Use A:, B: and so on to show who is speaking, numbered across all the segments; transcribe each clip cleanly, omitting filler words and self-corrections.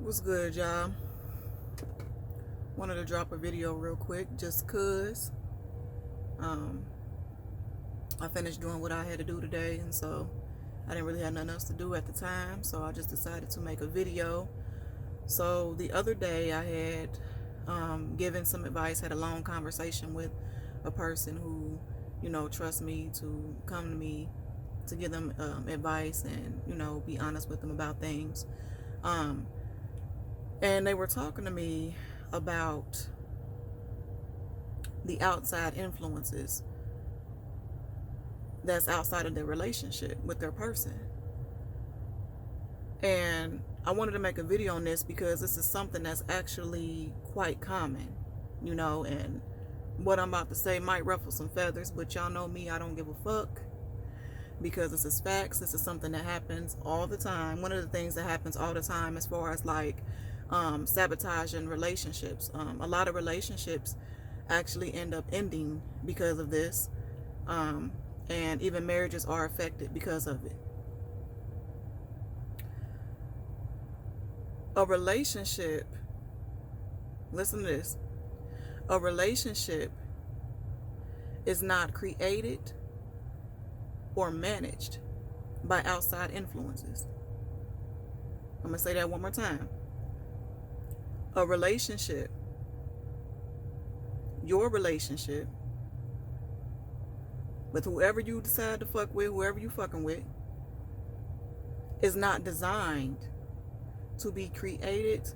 A: What's good, y'all? Wanted to drop a video real quick just cause I finished doing what I had to do today, and so I didn't really have nothing else to do at the time, so I just decided to make a video. So the other day I had given some advice, had a long conversation with a person who, trusts me to come to me to give them advice and, be honest with them about things. And they were talking to me about the outside influences that's outside of their relationship with their person. And I wanted to make a video on this because this is something that's actually quite common, and what I'm about to say might ruffle some feathers, but y'all know me, I don't give a fuck, because this is facts. This is something that happens all the time. One of the things that happens all the time as far as sabotage in relationships. A lot of relationships actually end up ending because of this, and even marriages are affected because of it. A relationship, listen to this, a relationship is not created or managed by outside influences. I'm going to say that one more time. A relationship, your relationship with whoever you decide to fuck with, whoever you fucking with, is not designed to be created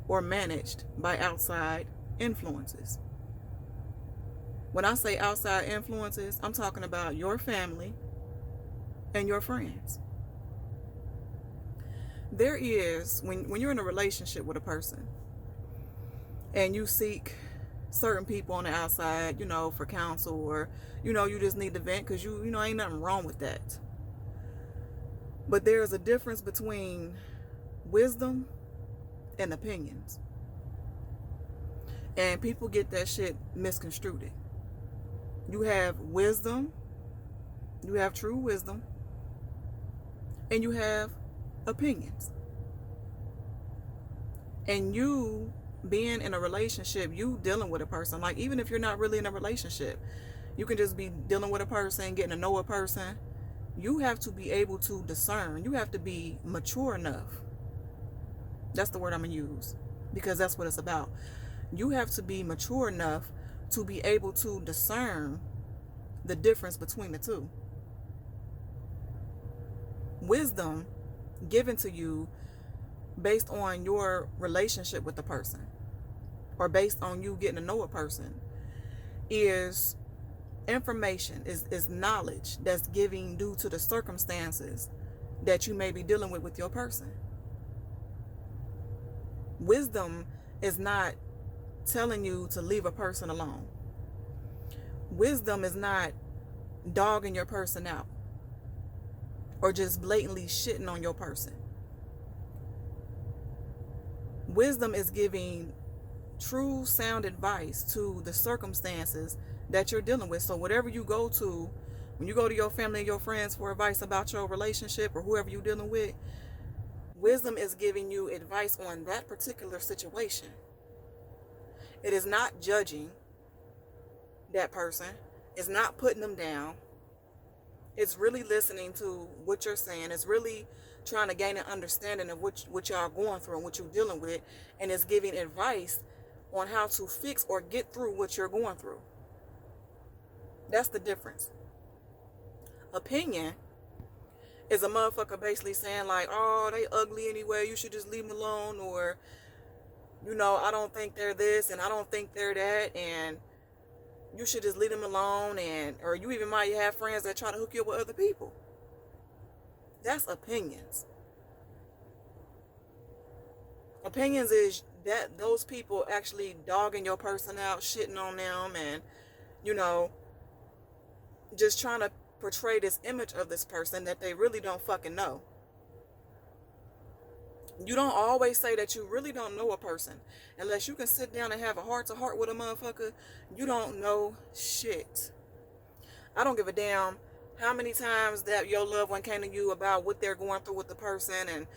A: or managed by outside influences. When I say outside influences, I'm talking about your family and your friends. There is, when you're in a relationship with a person and you seek certain people on the outside, for counsel, or, you just need to vent because ain't nothing wrong with that. But there's a difference between wisdom and opinions. And people get that shit misconstrued. You have wisdom, you have true wisdom, and you have opinions. And you being in a relationship, you dealing with a person, like even if you're not really in a relationship, you can just be dealing with a person, getting to know a person. You have to be able to discern. You have to be mature enough. That's the word I'm going to use, because that's what it's about. You have to be mature enough to be able to discern the difference between the two. Wisdom given to you based on your relationship with the person, or based on you getting to know a person, is information, is knowledge that's giving due to the circumstances that you may be dealing with your person. Wisdom is not telling you to leave a person alone. Wisdom is not dogging your person out or just blatantly shitting on your person. Wisdom is giving true sound advice to the circumstances that you're dealing with. So whatever you go to, when you go to your family and your friends for advice about your relationship or whoever you're dealing with, wisdom is giving you advice on that particular situation. It is not judging that person. It's not putting them down. It's really listening to what you're saying. It's really trying to gain an understanding of what y'all are going through and what you're dealing with. And it's giving advice on how to fix or get through what you're going through. That's the difference. Opinion is a motherfucker basically saying like, oh, they ugly anyway, you should just leave them alone, or, I don't think they're this and I don't think they're that, and you should just leave them alone, or you even might have friends that try to hook you up with other people. That's opinions. Opinions is that those people actually dogging your person out, shitting on them, and, just trying to portray this image of this person that they really don't fucking know. You don't always say that you really don't know a person unless you can sit down and have a heart-to-heart with a motherfucker. You don't know shit. I don't give a damn how many times that your loved one came to you about what they're going through with the person, and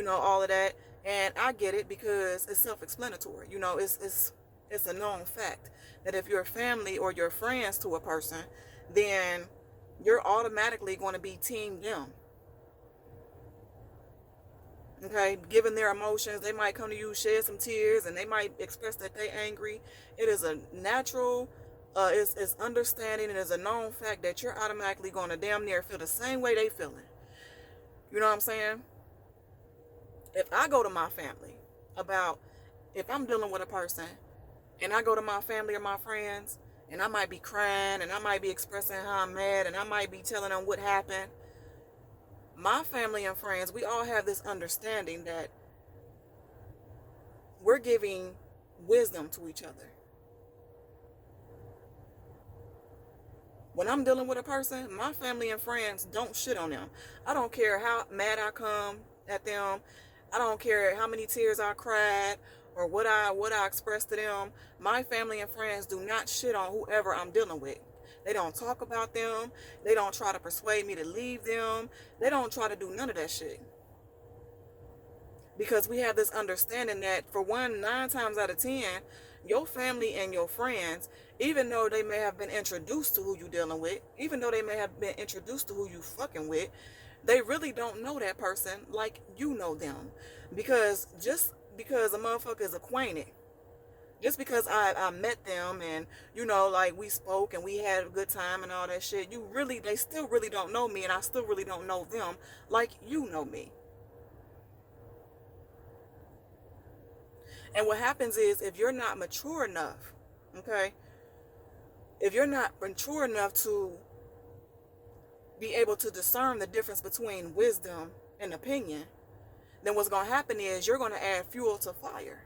A: all of that. And I get it because it's self-explanatory. It's a known fact that if you're family or you're friends to a person, then you're automatically going to be team them. Okay, given their emotions, they might come to you, shed some tears, and they might express that they angry. It is a natural, it's understanding, and it's a known fact that you're automatically going to damn near feel the same way they feeling. You know what I'm saying? If I go to my family if I'm dealing with a person, and I go to my family or my friends, and I might be crying, and I might be expressing how I'm mad, and I might be telling them what happened. My family and friends, we all have this understanding that we're giving wisdom to each other. When I'm dealing with a person, my family and friends don't shit on them. I don't care how mad I come at them. I don't care how many tears I cried or what I expressed to them. My family and friends do not shit on whoever I'm dealing with. They don't talk about them. They don't try to persuade me to leave them. They don't try to do none of that shit. Because we have this understanding that, for one, 9 times out of 10, your family and your friends, even though they may have been introduced to who you dealing with, even though they may have been introduced to who you fucking with, they really don't know that person like you know them. Because just because a motherfucker is acquainted, just because I met them and, like we spoke and we had a good time and all that shit, they still really don't know me, and I still really don't know them like you know me. And what happens is, if you're not mature enough, okay, if you're not mature enough to be able to discern the difference between wisdom and opinion, then what's going to happen is you're going to add fuel to fire.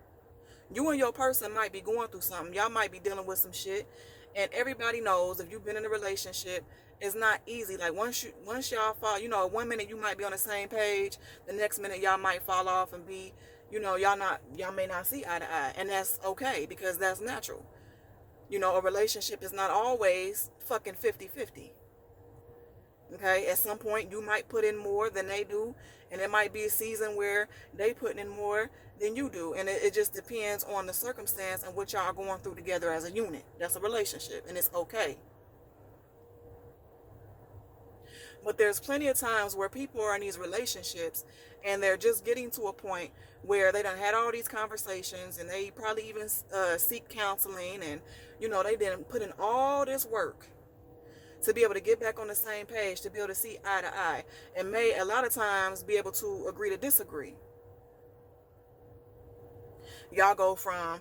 A: You and your person might be going through something. Y'all might be dealing with some shit. And everybody knows, if you've been in a relationship, it's not easy. Like, once y'all fall, one minute you might be on the same page, the next minute y'all might fall off and be, y'all may not see eye to eye. And that's okay, because that's natural. A relationship is not always fucking 50-50. Okay, at some point you might put in more than they do, and it might be a season where they putting in more than you do, and it just depends on the circumstance and what y'all are going through together as a unit. That's a relationship, and it's okay. But there's plenty of times where people are in these relationships and they're just getting to a point where they done had all these conversations, and they probably even seek counseling, and they didn't put in all this work to be able to get back on the same page, to be able to see eye to eye, and may a lot of times be able to agree to disagree. Y'all go from,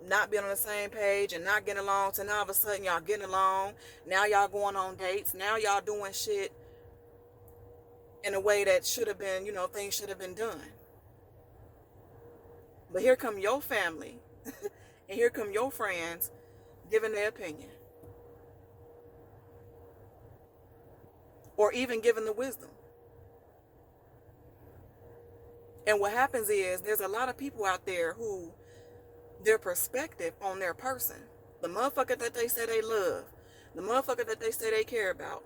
A: not being on the same page and not getting along, to now all of a sudden y'all getting along. Now y'all going on dates. Now y'all doing shit in a way that should have been, things should have been done. But here come your family and here come your friends giving their opinion, or even giving the wisdom. And what happens is, there's a lot of people out there who, their perspective on their person, the motherfucker that they say they love, the motherfucker that they say they care about,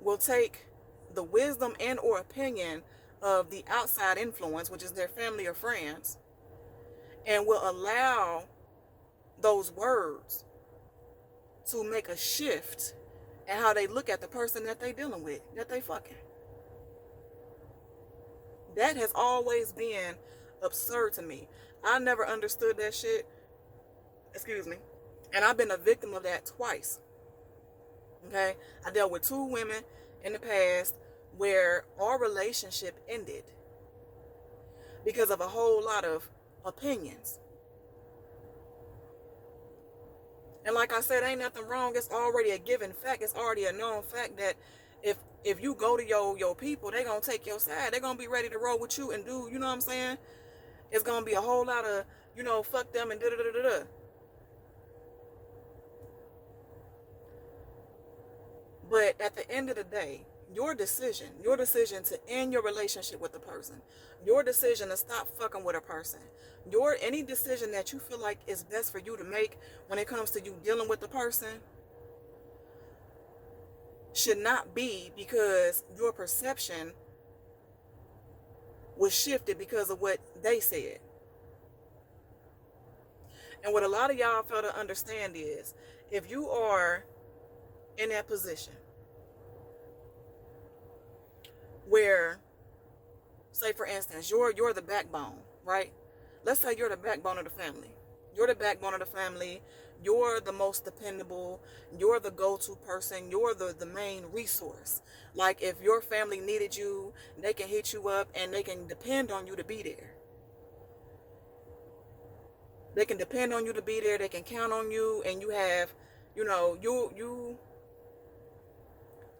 A: will take the wisdom and or opinion of the outside influence, which is their family or friends, and will allow those words to make a shift in how they look at the person that they dealing with, that they fucking. That has always been absurd to me. I never understood that shit. Excuse me. And I've been a victim of that twice. Okay? I dealt with 2 women in the past where our relationship ended because of a whole lot of opinions. And like I said, ain't nothing wrong. It's already a given fact. It's already a known fact that if you go to your people, they gonna take your side. They're gonna be ready to roll with you and do, you know what I'm saying? It's gonna be a whole lot of, fuck them and da-da-da-da-da. But at the end of the day, your decision to end your relationship with the person, your decision to stop fucking with a person, any decision that you feel like is best for you to make when it comes to you dealing with the person, should not be because your perception was shifted because of what they said. And what a lot of y'all fail to understand is, if you are in that position where, say for instance, you're the backbone, right? Let's say you're the backbone of the family. You're the backbone of the family. You're the most dependable. You're the go-to person. You're the main resource. Like, if your family needed you, they can hit you up and they can depend on you to be there. They can depend on you to be there. They can count on you, and you have, you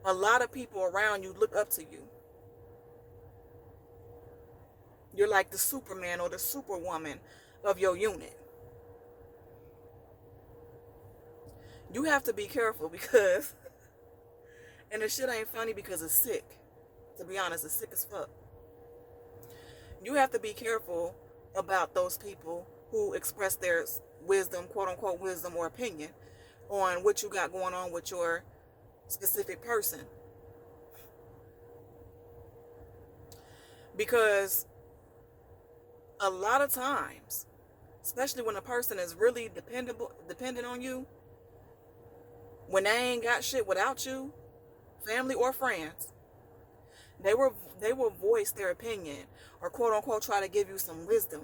A: a lot of people around you look up to you. You're like the Superman or the Superwoman of your unit. You have to be careful because, and the shit ain't funny because it's sick. To be honest, it's sick as fuck. You have to be careful about those people who express their wisdom, quote unquote wisdom or opinion, on what you got going on with your specific person. Because a lot of times, especially when a person is really dependent on you, when they ain't got shit without you, family or friends, they will voice their opinion or quote unquote try to give you some wisdom,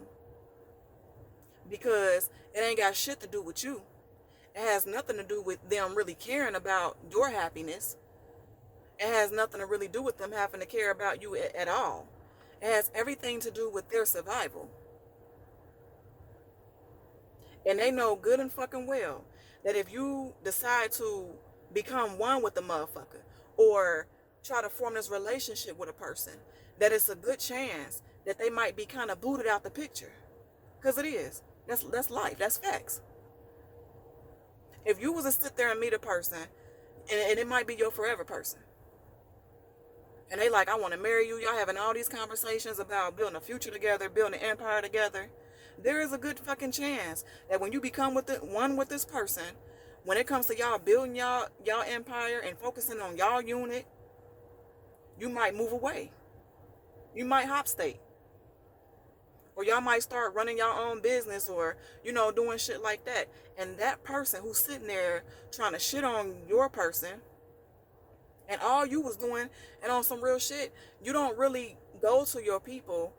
A: because it ain't got shit to do with you. It has nothing to do with them really caring about your happiness. It has nothing to really do with them having to care about you at all. It has everything to do with their survival. And they know good and fucking well that if you decide to become one with the motherfucker or try to form this relationship with a person, that it's a good chance that they might be kind of booted out the picture. Because it is. That's life. That's facts. If you was to sit there and meet a person, and it might be your forever person, and they like, I want to marry you, y'all having all these conversations about building a future together, building an empire together, there is a good fucking chance that when you become one with this person, when it comes to y'all building y'all empire and focusing on y'all unit, you might move away. You might hop state. Or y'all might start running your own business or, doing shit like that. And that person who's sitting there trying to shit on your person, and all you was doing, and on some real shit, you don't really go to your people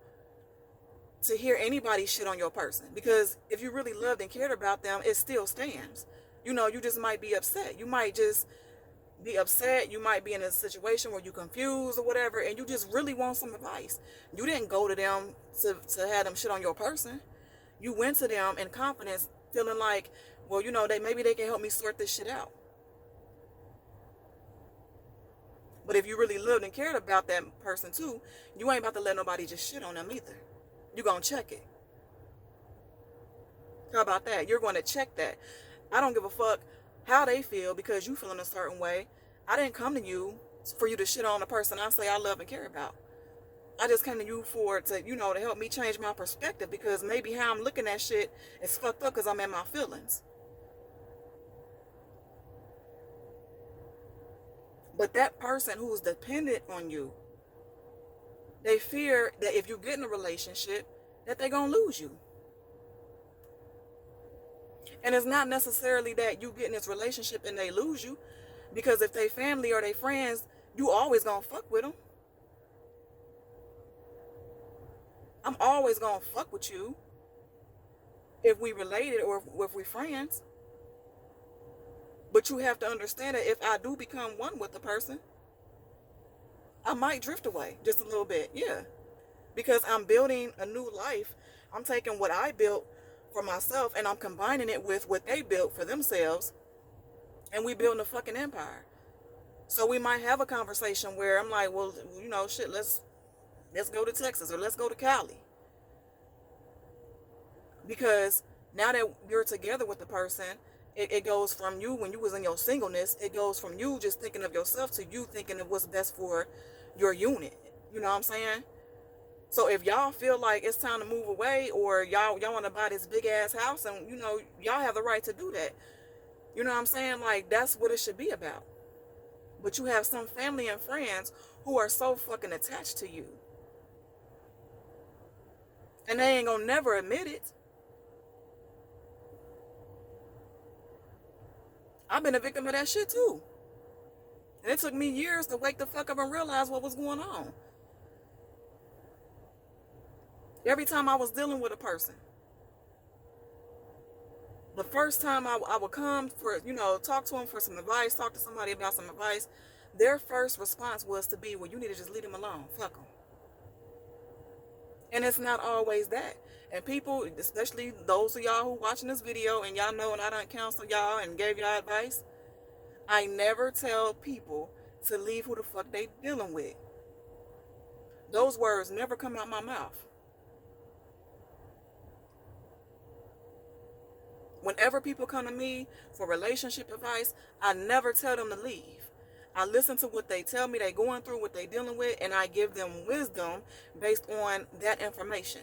A: to hear anybody shit on your person. Because if you really loved and cared about them, it still stands. You just might be upset. You might just be upset. You might be in a situation where you're confused or whatever, and you just really want some advice. You didn't go to them to have them shit on your person. You went to them in confidence, feeling like, well, maybe they can help me sort this shit out. But if you really loved and cared about that person too, you ain't about to let nobody just shit on them either. You're going to check it. How about that? You're going to check that. I don't give a fuck how they feel because you feel in a certain way. I didn't come to you for you to shit on the person I say I love and care about. I just came to you to help me change my perspective, because maybe how I'm looking at shit is fucked up because I'm in my feelings. But that person who's dependent on you, they fear that if you get in a relationship, that they're going to lose you. And it's not necessarily that you get in this relationship and they lose you, because if they family or they friends, you always going to fuck with them. I'm always going to fuck with you if we related or if we friends. But you have to understand that if I do become one with the person, I might drift away just a little bit. Yeah. Because I'm building a new life. I'm taking what I built for myself and I'm combining it with what they built for themselves. And we building a fucking empire. So we might have a conversation where I'm like, well, shit, let's go to Texas or let's go to Cali. Because now that you're together with the person, it goes from you, when you was in your singleness, it goes from you just thinking of yourself to you thinking of what's best for your unit. You know what I'm saying? So if y'all feel like it's time to move away, or y'all want to buy this big ass house, and y'all have the right to do that. You know what I'm saying? Like, that's what it should be about. But you have some family and friends who are so fucking attached to you. And they ain't gonna never admit it. I've been a victim of that shit too. And it took me years to wake the fuck up and realize what was going on. Every time I was dealing with a person, the first time I would come for, talk to them for some advice, talk to somebody about some advice, their first response was to be, well, you need to just leave them alone. Fuck them. And it's not always that. And people, especially those of y'all who watching this video and y'all know and I done counsel y'all and gave y'all advice, I never tell people to leave who the fuck they dealing with. Those words never come out my mouth. Whenever people come to me for relationship advice, I never tell them to leave. I listen to what they tell me they going through, what they dealing with, and I give them wisdom based on that information.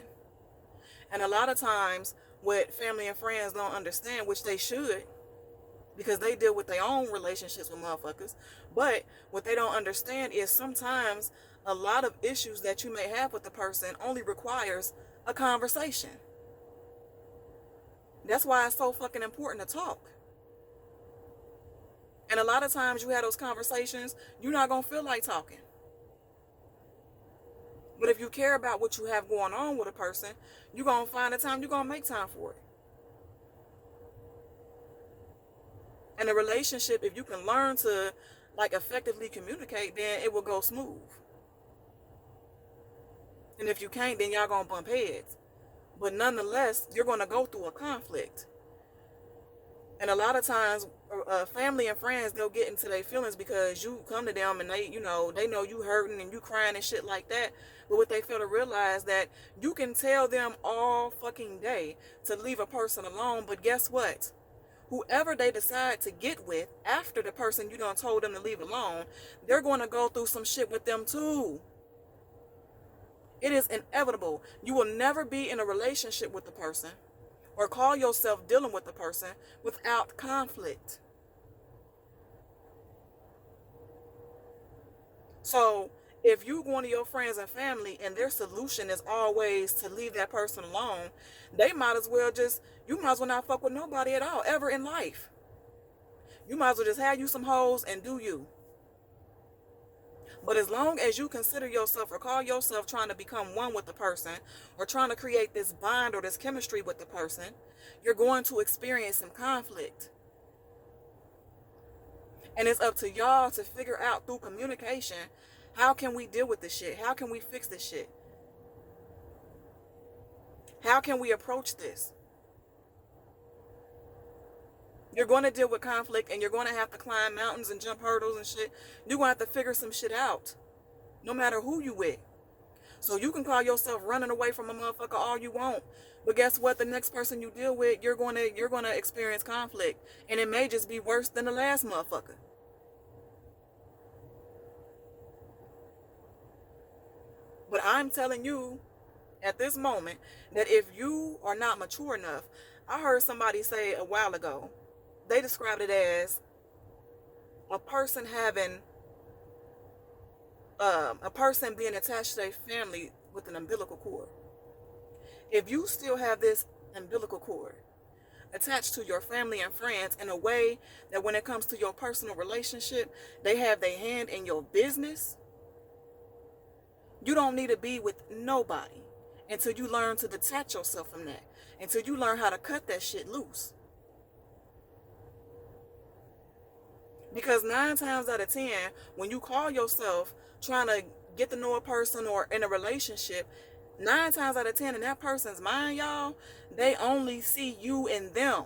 A: And a lot of times what family and friends don't understand, which they should, because they deal with their own relationships with motherfuckers, but what they don't understand is sometimes a lot of issues that you may have with the person only requires a conversation. That's why it's so fucking important to talk. And a lot of times you have those conversations, you're not going to feel like talking. But if you care about what you have going on with a person, you're going to find the time, you're going to make time for it. And a relationship, if you can learn to effectively communicate, then it will go smooth. And if you can't, then y'all going to bump heads. But nonetheless, you're going to go through a conflict. And a lot of times, family and friends, they'll get into their feelings because you come to them and they know you hurting and you crying and shit like that. But what they fail to realize that you can tell them all fucking day to leave a person alone. But guess what? Whoever they decide to get with after the person you done told them to leave alone, they're going to go through some shit with them too. It is inevitable. You will never be in a relationship with the person or call yourself dealing with the person without conflict. So if you go to your friends and family and their solution is always to leave that person alone, you might as well not fuck with nobody at all, ever in life. You might as well just have you some hoes and do you. But as long as you consider yourself or call yourself trying to become one with the person or trying to create this bond or this chemistry with the person, you're going to experience some conflict. And it's up to y'all to figure out through communication, how can we deal with this shit? How can we fix this shit? How can we approach this? You're going to deal with conflict and you're going to have to climb mountains and jump hurdles and shit. You're going to have to figure some shit out, no matter who you with. So you can call yourself running away from a motherfucker all you want. But guess what? The next person you deal with, you're going to experience conflict. And it may just be worse than the last motherfucker. But I'm telling you at this moment that if you are not mature enough, I heard somebody say a while ago, they described it as a person being attached to their family with an umbilical cord. If you still have this umbilical cord attached to your family and friends in a way that when it comes to your personal relationship, they have their hand in your business, you don't need to be with nobody until you learn to detach yourself from that, until you learn how to cut that shit loose. Because 9 times out of 10, when you call yourself trying to get to know a person or in a relationship, 9 times out of 10 in that person's mind, y'all, they only see you and them.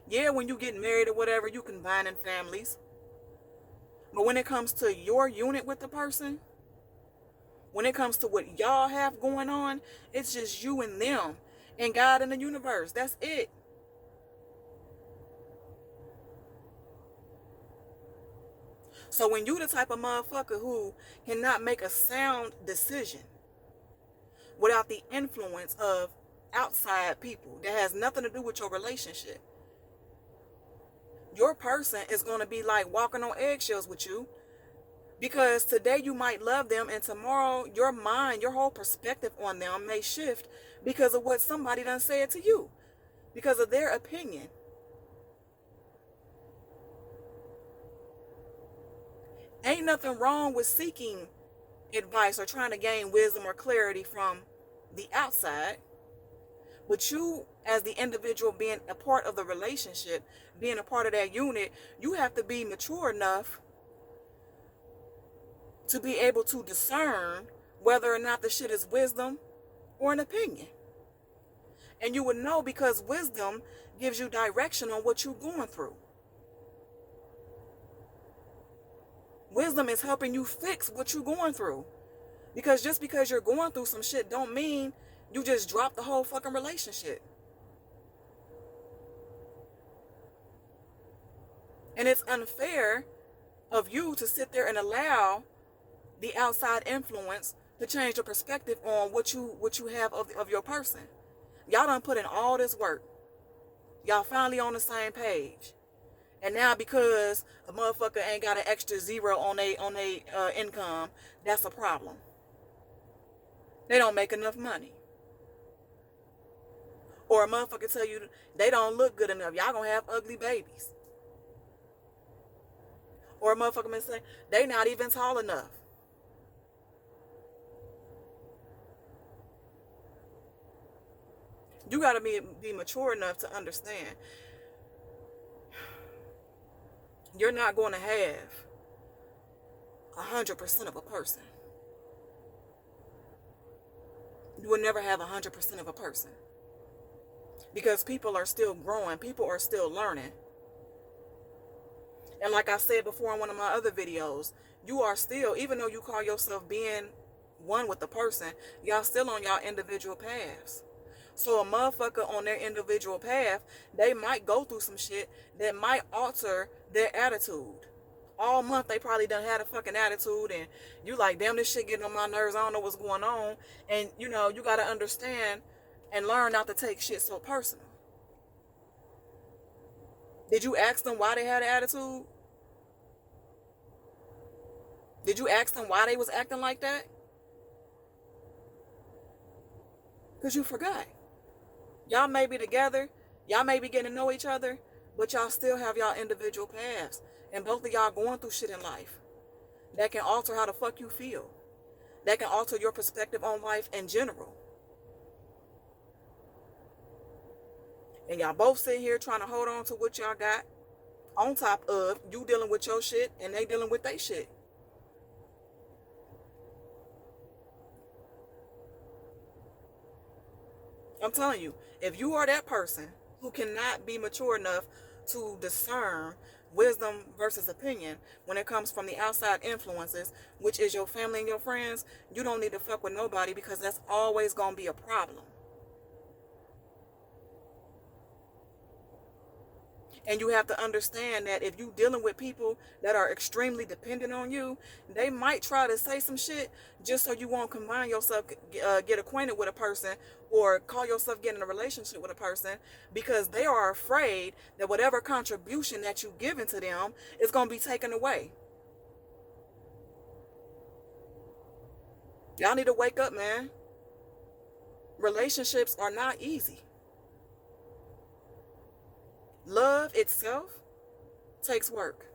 A: Yeah, when you get married or whatever, you combine in families. But when it comes to your unit with the person, when it comes to what y'all have going on, it's just you and them and God and the universe. That's it. So when you the type of motherfucker who cannot make a sound decision without the influence of outside people that has nothing to do with your relationship, your person is going to be like walking on eggshells with you Because today you might love them and tomorrow your mind, your whole perspective on them may shift because of what somebody done said to you, because of their opinion. Ain't nothing wrong with seeking advice or trying to gain wisdom or clarity from the outside. But you, as the individual being a part of the relationship, being a part of that unit, you have to be mature enough to be able to discern whether or not the shit is wisdom or an opinion. And you would know because wisdom gives you direction on what you're going through. Wisdom is helping you fix what you're going through. Because just because you're going through some shit don't mean you just drop the whole fucking relationship. And it's unfair of you to sit there and allow the outside influence to change the perspective on what you have of your person. Y'all done put in all this work. Y'all finally on the same page. And now because a motherfucker ain't got an extra zero on they income, that's a problem. They don't make enough money. Or a motherfucker tell you they don't look good enough. Y'all gonna have ugly babies. Or a motherfucker may say they not even tall enough. You gotta be mature enough to understand. You're not going to have 100% of a person. You will never have 100% of a person. Because people are still growing. People are still learning. And like I said before in one of my other videos, you are still, even though you call yourself being one with the person, y'all still on y'all individual paths. So a motherfucker on their individual path, they might go through some shit that might alter their attitude. All month they probably done had a fucking attitude and you like, damn, this shit getting on my nerves, I don't know what's going on. And you know, you gotta understand and learn not to take shit so personal. Did you ask them why they had an attitude? Did you ask them why they was acting like that? Because you forgot. Y'all may be together, y'all may be getting to know each other, but y'all still have y'all individual paths. And both of y'all going through shit in life that can alter how the fuck you feel. That can alter your perspective on life in general. And y'all both sit here trying to hold on to what y'all got on top of you dealing with your shit and they dealing with their shit. I'm telling you, if you are that person who cannot be mature enough to discern wisdom versus opinion when it comes from the outside influences, which is your family and your friends, you don't need to fuck with nobody because that's always going to be a problem. And you have to understand that if you're dealing with people that are extremely dependent on you, they might try to say some shit just so you won't combine yourself, get acquainted with a person or call yourself getting in a relationship with a person because they are afraid that whatever contribution that you give into them is going to be taken away. Y'all need to wake up, man. Relationships are not easy. Love itself takes work.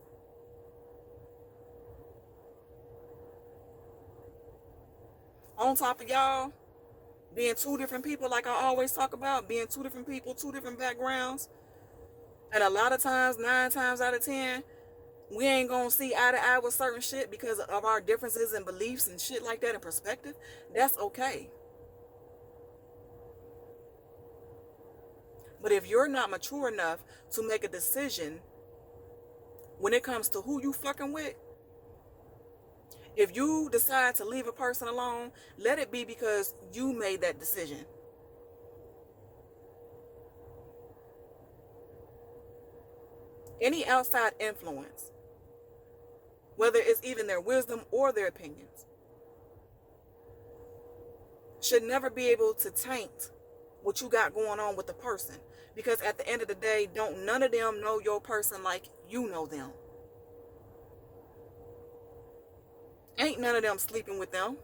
A: On top of y'all being two different people, like I always talk about, being two different people, two different backgrounds, and a lot of times, 9 times out of 10, we ain't gonna see eye to eye with certain shit because of our differences and beliefs and shit like that and perspective. That's okay. But if you're not mature enough to make a decision when it comes to who you fucking with, if you decide to leave a person alone, let it be because you made that decision. Any outside influence, whether it's even their wisdom or their opinions, should never be able to taint what you got going on with the person. Because at the end of the day, don't none of them know your person like you know them. Ain't none of them sleeping with them.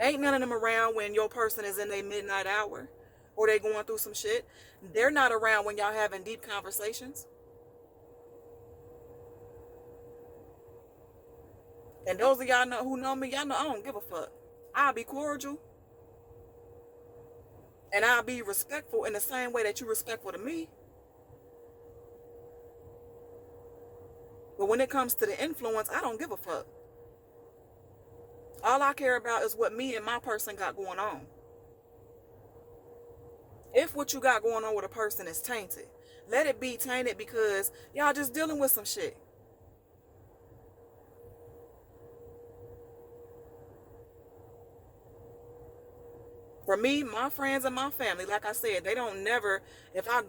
A: Ain't none of them around when your person is in their midnight hour or they going through some shit. They're not around when y'all having deep conversations. And those of y'all who know me, y'all know I don't give a fuck. I'll be cordial. And I'll be respectful in the same way that you're respectful to me. But when it comes to the influence, I don't give a fuck. All I care about is what me and my person got going on. If what you got going on with a person is tainted, let it be tainted because y'all just dealing with some shit. For me, my friends and my family, like I said, they don't never, if I'm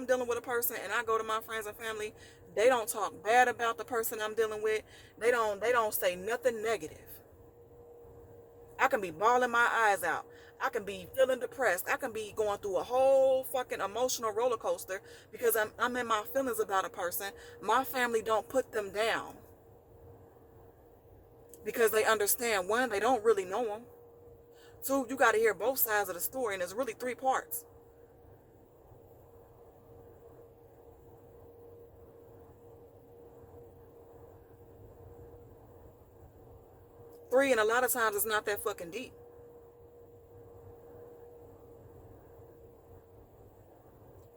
A: dealing with a person and I go to my friends and family, they don't talk bad about the person I'm dealing with. They don't say nothing negative. I can be bawling my eyes out. I can be feeling depressed. I can be going through a whole fucking emotional roller coaster because I'm in my feelings about a person. My family don't put them down because they understand, one, they don't really know them. Two, you got to hear both sides of the story, and there's really 3 parts. Three, and a lot of times it's not that fucking deep.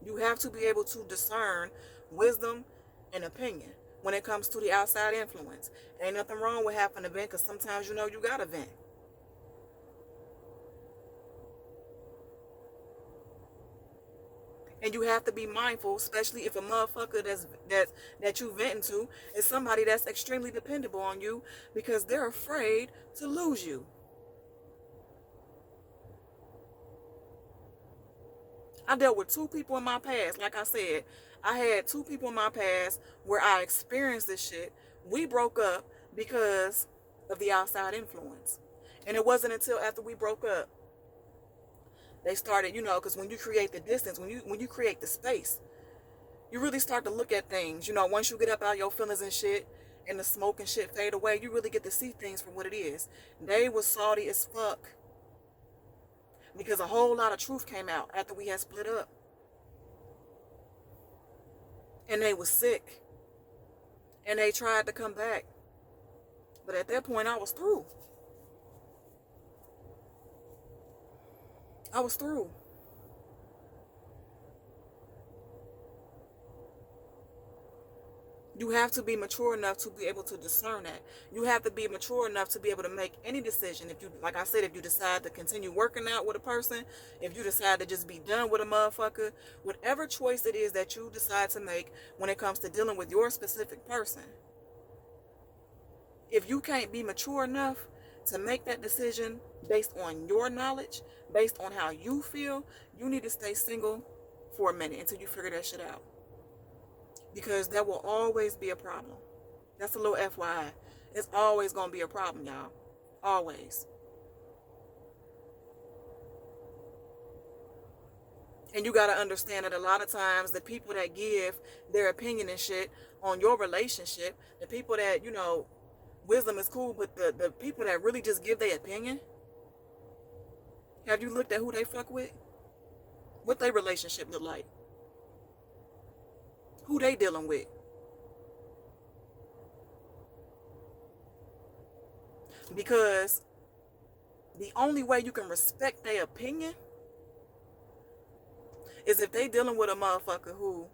A: You have to be able to discern wisdom and opinion when it comes to the outside influence. Ain't nothing wrong with having a vent because sometimes you got a vent. And you have to be mindful, especially if a motherfucker that you venting to is somebody that's extremely dependable on you because they're afraid to lose you. I dealt with 2 people in my past. Like I said, I had 2 people in my past where I experienced this shit. We broke up because of the outside influence. And it wasn't until after we broke up they started, because when you create the distance, when you create the space, you really start to look at things. Once you get up out of your feelings and shit, and the smoke and shit fade away, you really get to see things for what it is. They was salty as fuck because a whole lot of truth came out after we had split up, and they was sick, and they tried to come back, but at that point I was through. I was through. You have to be mature enough to be able to discern that. You have to be mature enough to be able to make any decision. If you, like I said, if you decide to continue working out with a person, if you decide to just be done with a motherfucker, whatever choice it is that you decide to make when it comes to dealing with your specific person, if you can't be mature enough to make that decision based on your knowledge, based on how you feel, you need to stay single for a minute until you figure that shit out. Because that will always be a problem. That's a little FYI. It's always going to be a problem, y'all. Always. And you got to understand that a lot of times the people that give their opinion and shit on your relationship, the people that, wisdom is cool, but the people that really just give their opinion, have you looked at who they fuck with? What their relationship look like? Who they dealing with? Because the only way you can respect their opinion is if they dealing with a motherfucker who,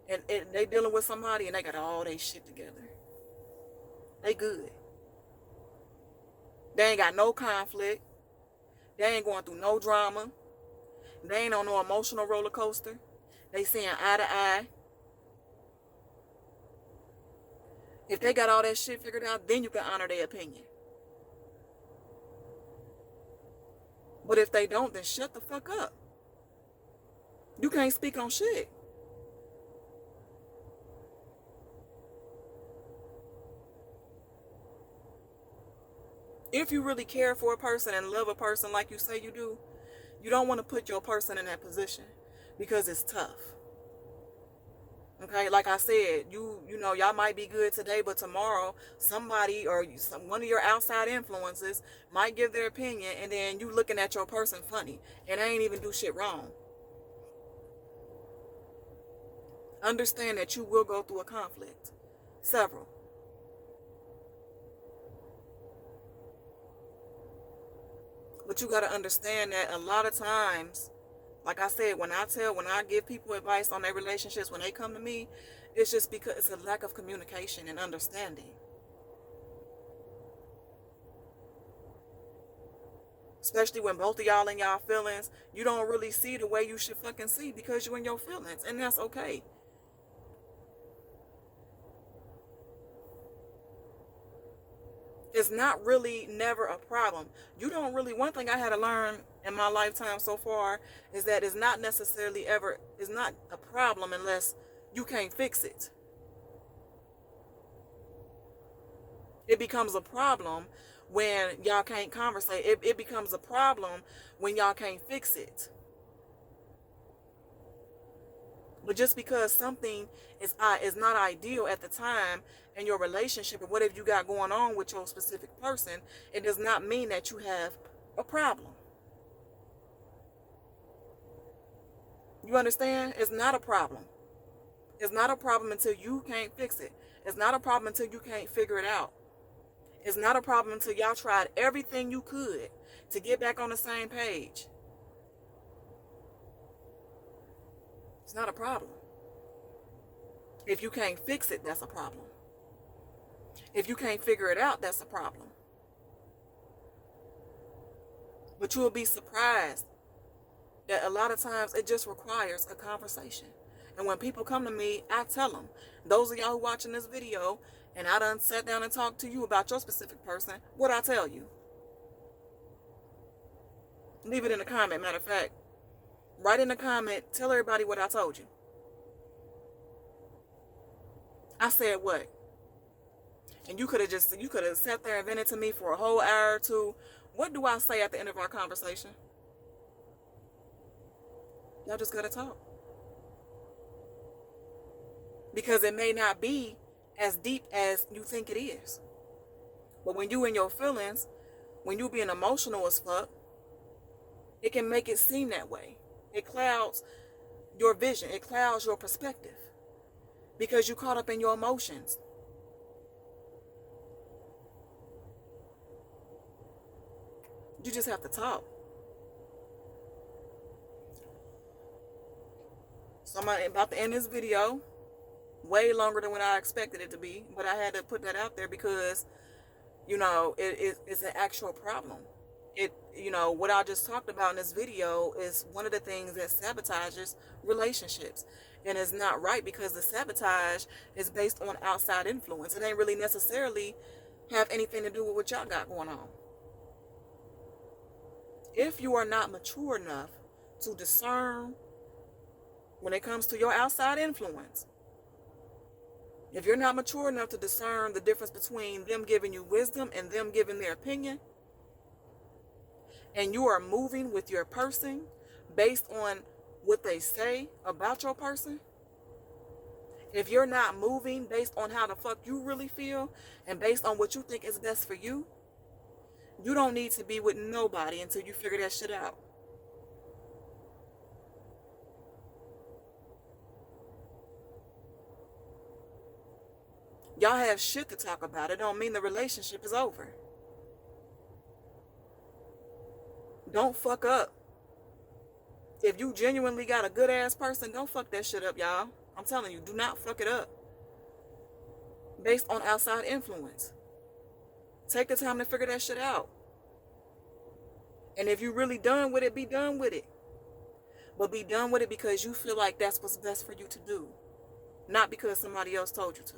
A: and they dealing with somebody and they got all their shit together. They good. They ain't got no conflict. They ain't going through no drama. They ain't on no emotional roller coaster. They seeing eye to eye. If they got all that shit figured out, then you can honor their opinion. But if they don't, then shut the fuck up. You can't speak on shit. If you really care for a person and love a person like you say you do, you don't want to put your person in that position because it's tough. Okay, like I said, you know, y'all might be good today, but tomorrow somebody or one of your outside influences might give their opinion, and then you looking at your person funny, and they ain't even do shit wrong. Understand that you will go through a conflict, several. But you got to understand that a lot of times, like I said, when I give people advice on their relationships, when they come to me, it's just because it's a lack of communication and understanding. Especially when both of y'all in y'all feelings, you don't really see the way you should fucking see because you're in your feelings, and that's okay. It's not really never a problem. You don't really, one thing I had to learn in my lifetime so far is that it's not necessarily ever, it's not a problem unless you can't fix it. It becomes a problem when y'all can't conversate. It becomes a problem when y'all can't fix it. But just because something is not ideal at the time in your relationship or whatever you got going on with your specific person, it does not mean that you have a problem. You understand? It's not a problem. It's not a problem until you can't fix it. It's not a problem until you can't figure it out. It's not a problem until y'all tried everything you could to get back on the same page. It's not a problem. If you can't fix it, that's a problem. If you can't figure it out, that's a problem. But you will be surprised that a lot of times it just requires a conversation. And when people come to me, I tell them, those of y'all who watching this video, and I done sat down and talked to you about your specific person, what I tell you? Leave it in the comment. Matter of fact, write in the comment, tell everybody what I told you. I said what? And you could have sat there and vented to me for a whole hour or two. What do I say at the end of our conversation? Y'all just gotta talk. Because it may not be as deep as you think it is. But when you in your feelings, when you being emotional as fuck, it can make it seem that way. It clouds your vision. It clouds your perspective. Because you caught up in your emotions. You just have to talk. So I'm about to end this video. Way longer than what I expected it to be. But I had to put that out there because, you know, it's an actual problem. What I just talked about in this video is one of the things that sabotages relationships. And it's not right because the sabotage is based on outside influence. It ain't really necessarily have anything to do with what y'all got going on. If you are not mature enough to discern when it comes to your outside influence, if you're not mature enough to discern the difference between them giving you wisdom and them giving their opinion, and you are moving with your person based on what they say about your person, if you're not moving based on how the fuck you really feel and based on what you think is best for you, you don't need to be with nobody until you figure that shit out. Y'all have shit to talk about. It don't mean the relationship is over. Don't fuck up. If you genuinely got a good ass person, don't fuck that shit up, y'all. I'm telling you, do not fuck it up. Based on outside influence. Take the time to figure that shit out. And if you really done with it, be done with it. But be done with it because you feel like that's what's best for you to do. Not because somebody else told you to.